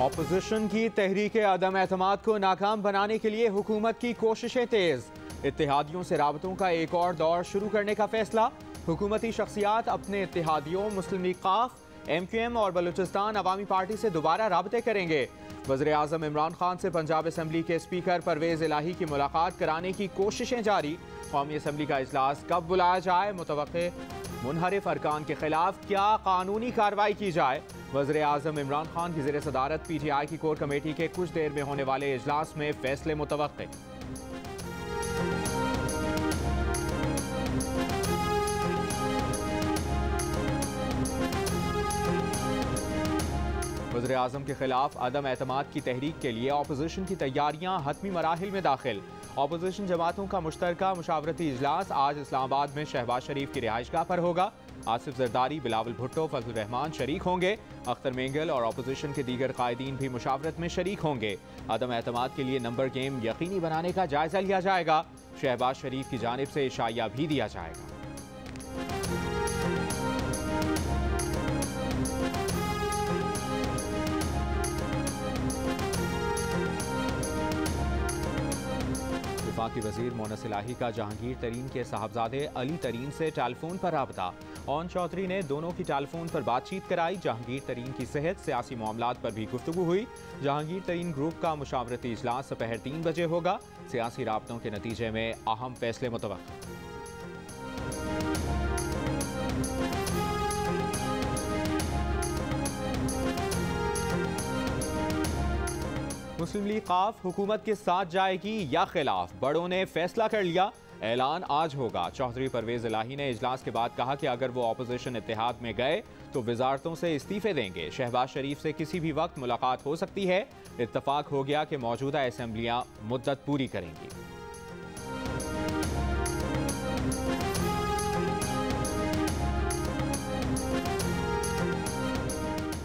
Opposition की तहरीक अदम एतमाद को नाकाम बनाने के लिए हुकूमत की कोशिशें तेज। इत्तेहादियों से राबतों का एक और दौर शुरू करने का फैसला। हुकूमती शख्सियात अपने इत्तेहादियों मुस्लिम लीग काफ, MQM और बलूचिस्तान अवामी पार्टी से दोबारा राबते करेंगे। वज़ीर आज़म इमरान खान से पंजाब असम्बली के स्पीकर परवेज़ इलाही की मुलाकात कराने की कोशिशें जारी। कौमी असम्बली का इजलास कब बुलाया जाए, मुतवक्के। मुनहरिफ अरकान के खिलाफ क्या कानूनी कार्रवाई की जाए। वज़ीर आज़म इमरान खान की ज़ेर सदारत PTI की कोर कमेटी के कुछ देर में होने वाले इजलास में फैसले मुतवक्के। वज़ीर आज़म के खिलाफ अदम एतमाद की तहरीक के लिए ऑपोजिशन की तैयारियां हतमी मराहिल में दाखिल। ऑपोजिशन जमातों का मुश्तरका मुशावरती इजलास आज इस्लामाबाद में शहबाज शरीफ की रिहाइशगाह पर होगा। आसिफ जरदारी, बिलावल भुट्टो, फजल रहमान शरीक होंगे। अख्तर मेंगल और ऑपोजिशन के दीगर कायदीन भी मुशावरत में शरीक होंगे। अदम एतमाद के लिए नंबर गेम यकीनी बनाने का जायजा लिया जाएगा। शहबाज शरीफ की जानिब से इशाया भी दिया जाएगा। वफाकी वज़ीर मोनस इलाही का जहांगीर तरीन के साहबजादे अली तरीन से टेलीफोन पर राबता। ओन चौधरी ने दोनों की टेलीफोन पर बातचीत कराई। जहांगीर तरीन की सेहत, सियासी मामलात पर भी गुफ्तगू हुई। जहांगीर तरीन ग्रुप का मुशावरती इजलास दोपहर 3 बजे होगा। सियासी राबतों के नतीजे में अहम फैसले मुतवक्किल। मुस्लिम लीग काफ हुकूमत के साथ जाएगी या खिलाफ, बड़ों ने फैसला कर लिया। ऐलान आज होगा। चौधरी परवेज़ इलाही ने इजलास के बाद कहा कि अगर वो ऑपोजिशन इत्तेहाद में गए तो वजारतों से इस्तीफे देंगे। शहबाज शरीफ से किसी भी वक्त मुलाकात हो सकती है। इत्तफाक हो गया कि मौजूदा असम्बलियां मुद्दत पूरी करेंगी।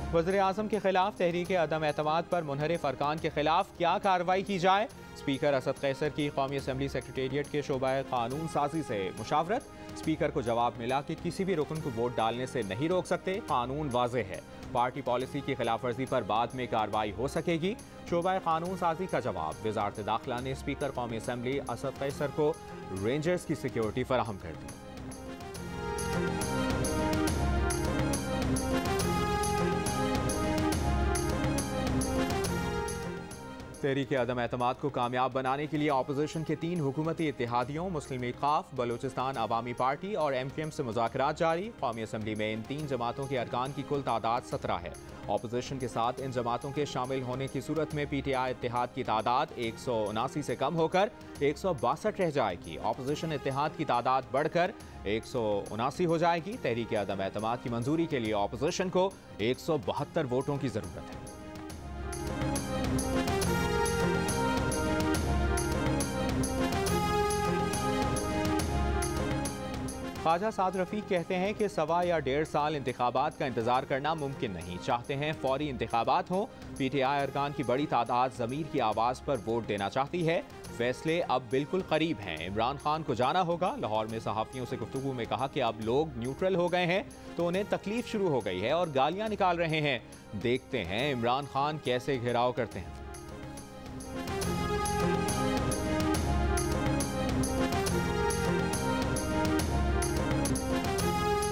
वज़ीर आज़म के खिलाफ तहरीक अदम एतमाद पर मुनहरिफ अरकान के खिलाफ क्या कार्रवाई की जाए। स्पीकर असद कैसर की कौमी असम्बली सेक्रेटेरिएट के शोबा कानून साजी से मुशावरत। स्पीकर को जवाब मिला कि किसी भी रुकन को वोट डालने से नहीं रोक सकते, कानून वाज़ेह है। पार्टी पॉलिसी की खिलाफ वर्जी पर बाद में कार्रवाई हो सकेगी। शोबा कानून साजी का जवाब। वजारत दाखिला ने स्पीकर कौमी असम्बली असद कैसर को रेंजर्स की सिक्योरिटी फराहम कर दी। तहरीक अदम एतमाद को कामयाब बनाने के लिए ऑपोजिशन के 3 हुकूमती इत्तेहादियों मुस्लिम लीग काफ, बलूचिस्तान अवामी पार्टी और MQM से मुज़ाकरात जारी। कौमी असम्बली में इन 3 जमातों के अरकान की कुल तादाद 17 है। ऑपोजिशन के साथ इन जमातों के शामिल होने की सूरत में PTI इत्तेहाद की तादाद 179 से कम होकर 162 रह जाएगी। ऑपोजिशन इत्तेहाद की तादाद बढ़कर 179 हो जाएगी। तहरीक अदम एतमाद की मंजूरी के लिए ऑपोजिशन को 172 वोटों की जरूरत है। ख्वाजा साद रफीक कहते हैं कि 1.25 या 1.5 साल इंतखाबात का इंतजार करना मुमकिन नहीं। चाहते हैं फौरी इंतखाबात हों। PTI अरकान की बड़ी तादाद ज़मीर की आवाज़ पर वोट देना चाहती है। फैसले अब बिल्कुल करीब हैं। इमरान खान को जाना होगा। लाहौर में सहाफ़ियों से गुफ्तगू में कहा कि अब लोग न्यूट्रल हो गए हैं तो उन्हें तकलीफ शुरू हो गई है और गालियां निकाल रहे हैं। देखते हैं इमरान खान कैसे घेराव करते हैं।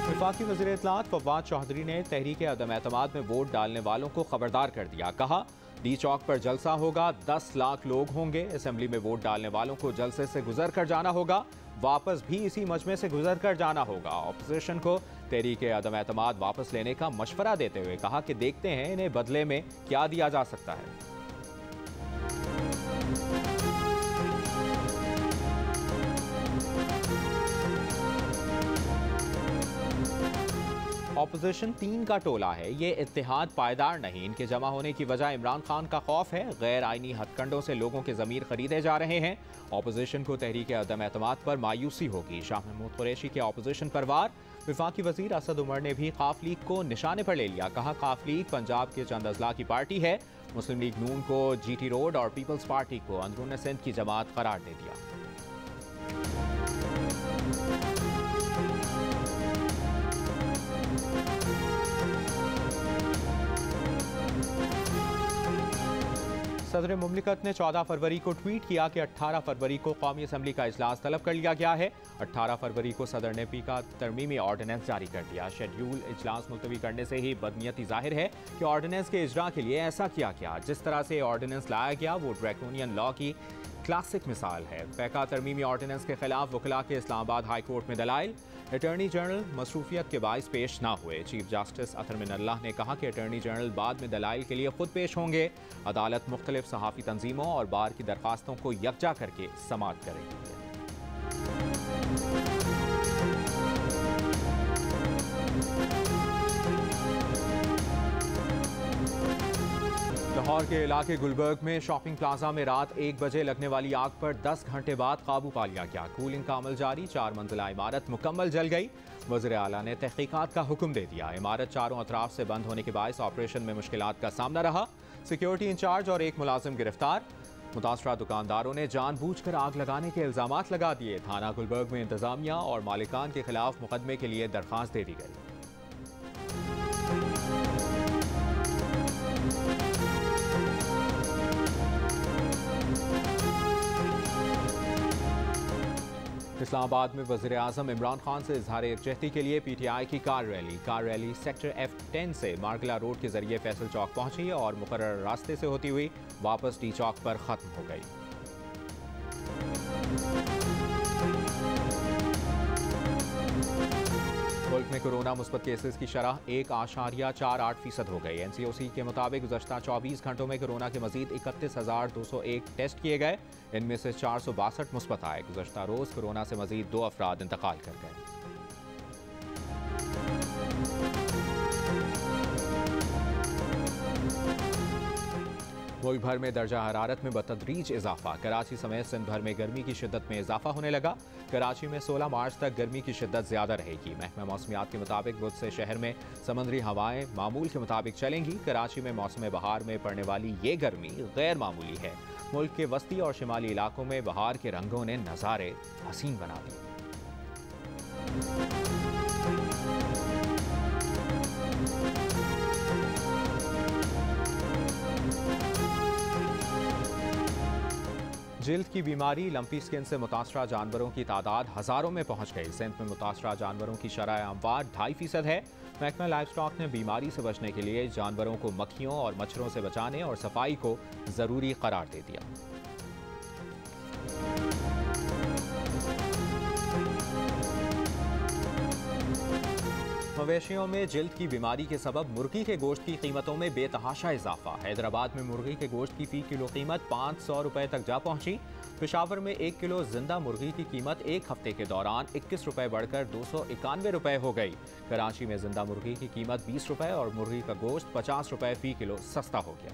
वफाकी वज़ीर इत्तलात फवाद चौधरी ने तहरीक अदम एतमाद में वोट डालने वालों को खबरदार कर दिया। कहा, डी चौक पर जलसा होगा, 10 लाख लोग होंगे। असम्बली में वोट डालने वालों को जलसे से गुजर कर जाना होगा, वापस भी इसी मजमे से गुजर कर जाना होगा। ऑपोजिशन को तहरीक अदम एतमाद वापस लेने का मशवरा देते हुए कहा कि देखते हैं इन्हें बदले में क्या दिया जा सकता है। ऑपोजिशन 3 का टोला है। ये इत्तेहाद पायदार नहीं। इनके जमा होने की वजह इमरान खान का खौफ है। गैर आईनी हथकंडों से लोगों के ज़मीर खरीदे जा रहे हैं। ऑपोजिशन को तहरीक अदम एतमाद पर मायूसी होगी। शाह महमूद कुरैशी के ऑपोजिशन पर वार। वफाकी वज़ीर असद उमर ने भी काफ लीग को निशाने पर ले लिया। कहा, काफ लीग पंजाब के चंद अजला की पार्टी है। मुस्लिम लीग नून को GT रोड और पीपल्स पार्टी को अंदरून सिंध की जमात करार दे दिया। सदर मुमलिकत ने 14 फरवरी को ट्वीट किया कि 18 फरवरी को कौमी असम्बली का इजलास तलब कर लिया गया है। 18 फरवरी को सदर ने पी का तरमीमी ऑर्डिनेंस जारी कर दिया। शेड्यूल इजलास मुलतवी करने से ही बदनीयती जाहिर है कि ऑर्डिनेंस के इजरा के लिए ऐसा किया गया। जिस तरह से ऑर्डिनेंस लाया गया वो ड्रैकोनियन लॉ की क्लासिक मिसाल है। पैका तरमीमी ऑर्डिनेंस के खिलाफ वकला के इस्लामाबाद हाई कोर्ट में दलाइल। अटॉर्नी जनरल मसरूफियत के बाइस पेश ना हुए। चीफ जस्टिस अतर मिनल्लाह ने कहा कि अटॉर्नी जनरल बाद में दलाइल के लिए खुद पेश होंगे। अदालत मुख्तलिफ सहाफ़ी तंजीमों और बार की दरखास्तों को यकजा करके समाअत करेगी। लाहौर के इलाके गुलबर्ग में शॉपिंग प्लाजा में रात 1 बजे लगने वाली आग पर 10 घंटे बाद काबू पा लिया गया। कूलिंग का अमल जारी। 4 मंजिला इमारत मुकम्मल जल गई। वज़ीर आला ने तहकीकात का हुक्म दे दिया। इमारत चारों अतराफ से बंद होने के बायस ऑपरेशन में मुश्किलात का सामना रहा। सिक्योरिटी इंचार्ज और एक मुलाजिम गिरफ्तार। मुतासरा दुकानदारों ने जानबूझकर आग लगाने के इल्जामात लगा दिए। थाना गुलबर्ग में इंतजामिया और मालिकान के खिलाफ मुकदमे के लिए दरख्वास्त दे दी गई। इस्लामाबाद में वज़ीर आज़म इमरान खान से इजहार यकजहती के लिए PTI की कार रैली सेक्टर F10 से मार्गला रोड के जरिए फैसल चौक पहुंची और मुकर्रर रास्ते से होती हुई वापस टी चौक पर खत्म हो गई। मुल्क में कोरोना मुस्बत केसेस की शरह 1.48% हो गई। NCOC के मुताबिक गुज़श्ता 24 घंटों में कोरोना के मजीद 31,201 टेस्ट किए गए। इनमें से 462 मुस्बत आए। गुज़श्ता रोज़ कोरोना से मजीद 2 अफराद इंतकाल कर गए। मुल्क भर में दर्जा हरारत में बतदरीज इजाफा। कराची समेत सिंध भर में गर्मी की शिद्दत में इजाफा होने लगा। कराची में 16 मार्च तक गर्मी की शिद्दत ज्यादा रहेगी। महकमा मौसमियात के मुताबिक बुध से शहर में समुद्री हवाएं मामूल के मुताबिक चलेंगी। कराची में मौसम बहार में पड़ने वाली ये गर्मी गैर मामूली है। मुल्क के वस्ती और शिमाली इलाकों में बहार के रंगों ने नज़ारे हसीन बना दिए। जिल्द की बीमारी लंपी स्किन से मुतासरा जानवरों की तादाद हज़ारों में पहुंच गई। सिंध में मुतासरा जानवरों की शरह अमवात 2.5% है। महकमा लाइफ स्टॉक ने बीमारी से बचने के लिए जानवरों को मक्खियों और मच्छरों से बचाने और सफाई को ज़रूरी करार दे दिया। मवेशियों में जिल्द की बीमारी के सबब मुर्गी के गोश्त की कीमतों में बेतहाशा इजाफा। हैदराबाद में मुर्गी के गोश्त की फ़ी किलो कीमत 500 रुपये तक जा पहुंची। पेशावर में 1 किलो जिंदा मुर्गी की कीमत एक हफ्ते के दौरान 21 रुपये बढ़कर 291 रुपये हो गई। कराची में जिंदा मुर्गी की कीमत 20 रुपये और मुर्गी का गोश्त 50 रुपये फ़ी किलो सस्ता हो गया।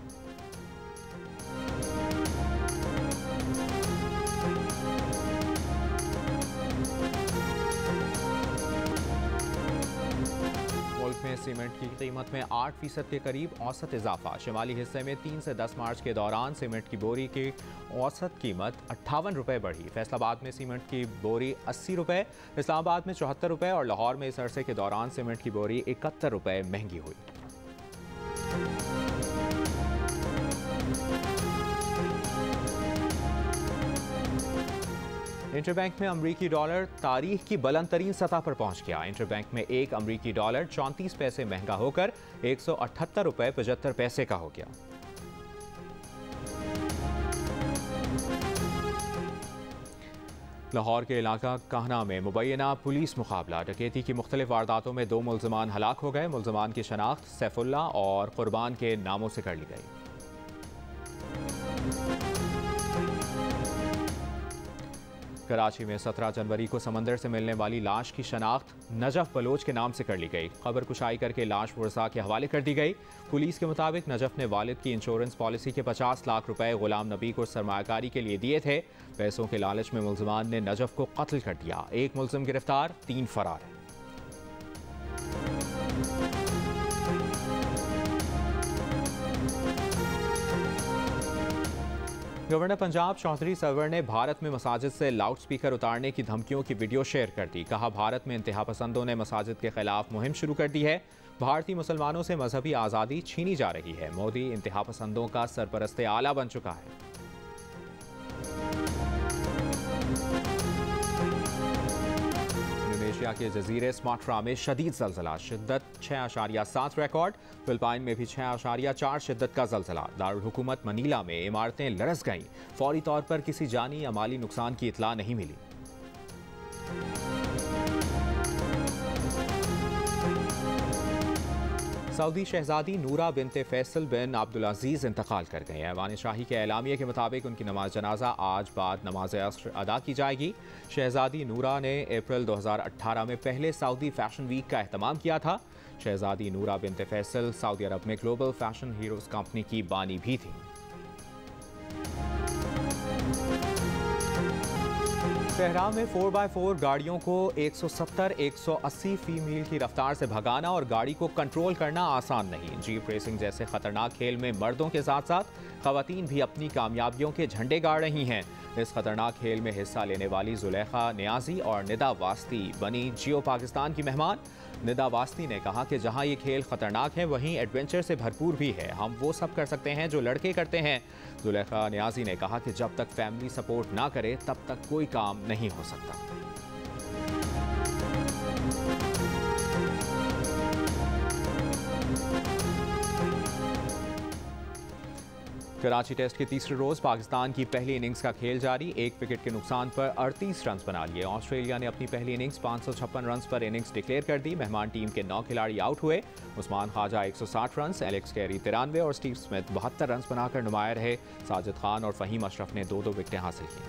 में सीमेंट की कीमत में 8% के करीब औसत इजाफा। शिमाली हिस्से में 3 से 10 मार्च के दौरान सीमेंट की बोरी की औसत कीमत 58 रुपये बढ़ी। फैसलाबाद में सीमेंट की बोरी 80 रुपये, इस्लामाबाद में 74 रुपये और लाहौर में इस अरसे के दौरान सीमेंट की बोरी 71 रुपये महंगी हुई। इंटरबैंक में अमरीकी डॉलर तारीख की बुलंद तरीन सतह पर पहुंच गया। इंटरबैंक में एक अमरीकी डॉलर 34 पैसे महंगा होकर 178 रुपये 75 पैसे का हो गया। लाहौर के इलाका काहना में मुबैना पुलिस मुकाबला। डकैती की मुख्तलिफ वारदातों में 2 मुल्ज़िमान हलाक हो गए। मुल्ज़िमान की शनाख्त सैफुल्ला और कुर्बान के नामों से कर ली गई। कराची में 17 जनवरी को समंदर से मिलने वाली लाश की शनाख्त नजफ बलोच के नाम से कर ली गई। खबर कुशाई करके लाश वर्सा के हवाले कर दी गई। पुलिस के मुताबिक नजफ ने वालिद की इंश्योरेंस पॉलिसी के 50 लाख रुपए गुलाम नबी को सरमायाकारी के लिए दिए थे। पैसों के लालच में मुल्ज़िमान ने नजफ को कत्ल कर दिया। 1 मुल्ज़िम गिरफ्तार, 3 फरार हैं। गवर्नर पंजाब चौधरी सरवर ने भारत में मसाजिद से लाउड स्पीकर उतारने की धमकियों की वीडियो शेयर कर दी। कहा, भारत में इंतहा पसंदों ने मसाजिद के खिलाफ मुहिम शुरू कर दी है। भारतीय मुसलमानों से मजहबी आज़ादी छीनी जा रही है। मोदी इंतहा पसंदों का सरपरस्ते आला बन चुका है। इंडोनेशिया के जजीरे सुमात्रा में शदीद जलजला, शिद्दत 6.7 रिकॉर्ड। फिलिपाइन में भी 6.4 शिद्दत का जलजला। दारुल हुकूमत मनीला में इमारतें लरस गईं। फौरी तौर पर किसी जानी या माली नुकसान की इतला नहीं मिली। सऊदी शहजादी नूरा बिनते फैसल बिन अब्दुल अजीज इंतकाल कर गए हैं। ऐवान शाही के एलामिया के मुताबिक उनकी नमाज जनाजा आज बाद नमाज अस्र अदा की जाएगी। शहजादी नूरा ने अप्रैल 2018 में पहले सऊदी फैशन वीक का एहतमाम किया था। शहजादी नूरा बिनते फैसल सऊदी अरब में ग्लोबल फैशन हीरोज कंपनी की बानी भी थी। तेहरान में 4x4 गाड़ियों को 170-180 फी मील की रफ्तार से भगाना और गाड़ी को कंट्रोल करना आसान नहीं। जीप रेसिंग जैसे खतरनाक खेल में मर्दों के साथ साथ खवातीन भी अपनी कामयाबियों के झंडे गाड़ रही हैं। इस खतरनाक खेल में हिस्सा लेने वाली जुलेखा नियाजी और निदा वास्ती बनी जियो पाकिस्तान की मेहमान। निदा वास्ती ने कहा कि जहां ये खेल खतरनाक है वहीं एडवेंचर से भरपूर भी है। हम वो सब कर सकते हैं जो लड़के करते हैं। जुलेखा नियाजी ने कहा कि जब तक फैमिली सपोर्ट ना करे तब तक कोई काम नहीं हो सकता। कराची टेस्ट के तीसरे रोज पाकिस्तान की पहली इनिंग्स का खेल जारी। एक विकेट के नुकसान पर 38 रन बना लिए। ऑस्ट्रेलिया ने अपनी पहली इनिंग्स 556 रन पर इनिंग्स डिक्लेयर कर दी। मेहमान टीम के 9 खिलाड़ी आउट हुए। Usman Khawaja 160 run, Alex Carey 93 और स्टीव स्मिथ 72 रन बनाकर नुमाया रहे। साजिद खान और फहीम अशरफ ने 2-2 विकेटें हासिल की।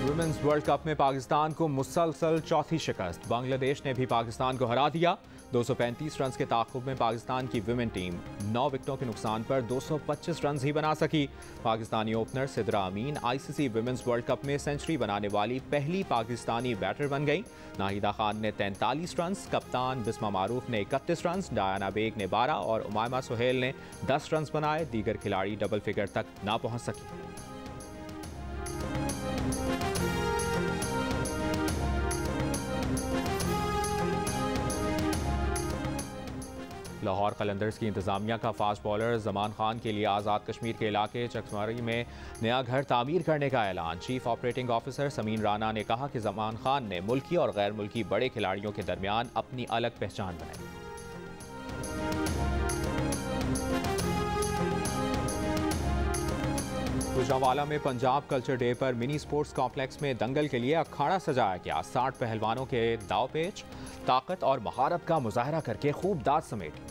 वुमेन्स वर्ल्ड कप में पाकिस्तान को मुसलसल चौथी शिकस्त। बांग्लादेश ने भी पाकिस्तान को हरा दिया। 235 रन के ताक़ुब में पाकिस्तान की वुमेन टीम 9 विकेटों के नुकसान पर 225 रन ही बना सकी। पाकिस्तानी ओपनर सिद्रा अमीन आईसीसी वुमेन्स वर्ल्ड कप में सेंचुरी बनाने वाली पहली पाकिस्तानी बैटर बन गई। नाहिदा खान ने 43 रन, कप्तान बिस्मा मारूफ ने 31 रन, डायना बेग ने 12 और उमामा सुहेल ने 10 रन बनाए। दीगर खिलाड़ी डबल फिगर तक ना पहुंच सकी। लाहौर कलंदर्स की इंतजामिया का फास्ट बॉलर जमान खान के लिए आज़ाद कश्मीर के इलाके चकमारी में नया घर तामीर करने का ऐलान। Chief operating officer Sameen Rana ने कहा कि जमान खान ने मुल्की और गैर मुल्की बड़े खिलाड़ियों के दरमियान अपनी अलग पहचान बनाई। गुजरांवाला में पंजाब कल्चर डे पर मिनी स्पोर्ट्स कॉम्प्लेक्स में दंगल के लिए अखाड़ा सजाया गया। 60 पहलवानों के दाव पेच, ताकत और महारत का मुजाहरा करके खूब दाद समेटी।